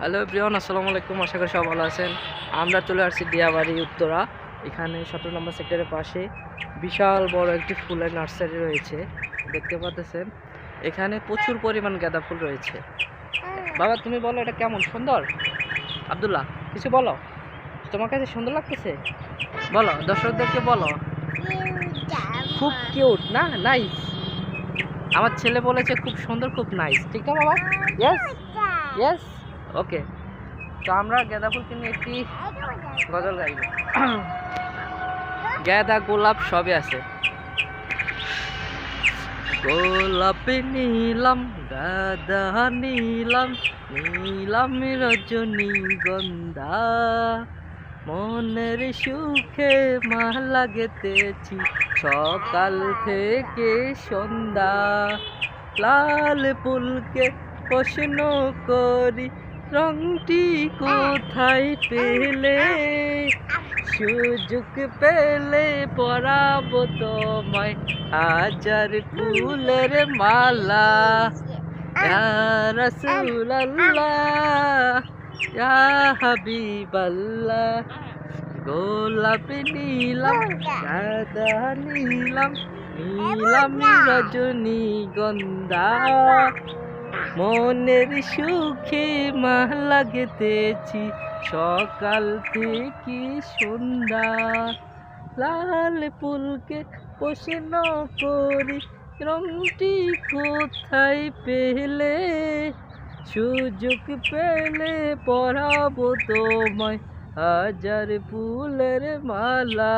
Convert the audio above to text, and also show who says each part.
Speaker 1: Hello everyone, আসসালামু আলাইকুম। আশা করি সব ভালো আছেন। আমরা চলে আসছি দিয়াবাড়ি উত্তরা। এখানে 17 নম্বর সেক্টরের পাশে বিশাল বড় একটি ফুলের নার্সারি রয়েছে, দেখতে পাচ্ছেন। এখানে প্রচুর পরিমাণ গাঁদা ফুল রয়েছে। বাবা, তুমি বলো এটা কেমন? সুন্দর? আব্দুল্লাহ, কিছু বলো, তোমার কাছে সুন্দর লাগতেছে? বলো, দর্শকদেরকে বলো। খুব কিউট না? নাইস। আমার ছেলে বলেছে খুব সুন্দর, খুব নাইস। ঠিক না বাবা? Yes yes. ওকে, তো আমরা গাঁদা ফুল কিনে একটি গজল গাইব। গাঁদা গোলাপ সবই আছে। গোলাপ নিলাম, গাঁদা নিলাম, নিলাম রজনীগন্ধা, মনের সুখে মালা গেঁথেছি সকাল থেকে সন্ধ্যা। লাল ফুলকে প্রশ্ন করি, রংটি কোথায় পেলে? সুযোগ পেলে পরাবো তোমায় হাজার ফুলের মালা। ইয়া রাসূলুল্লাহ, ইয়া হাবিবাল্লাহ। গোলাপ নিলাম, গাঁদা নিলাম, নিলাম রজনীগন্ধা, মনের সুখে মালা গেঁথেছি সকাল থেকে সন্ধ্যা। লাল ফুলকে প্রশ্ন করি, রংটি কোথায় পেলে? সুযোগ পেলে পরাবো তোমায় হাজার ফুলের মালা।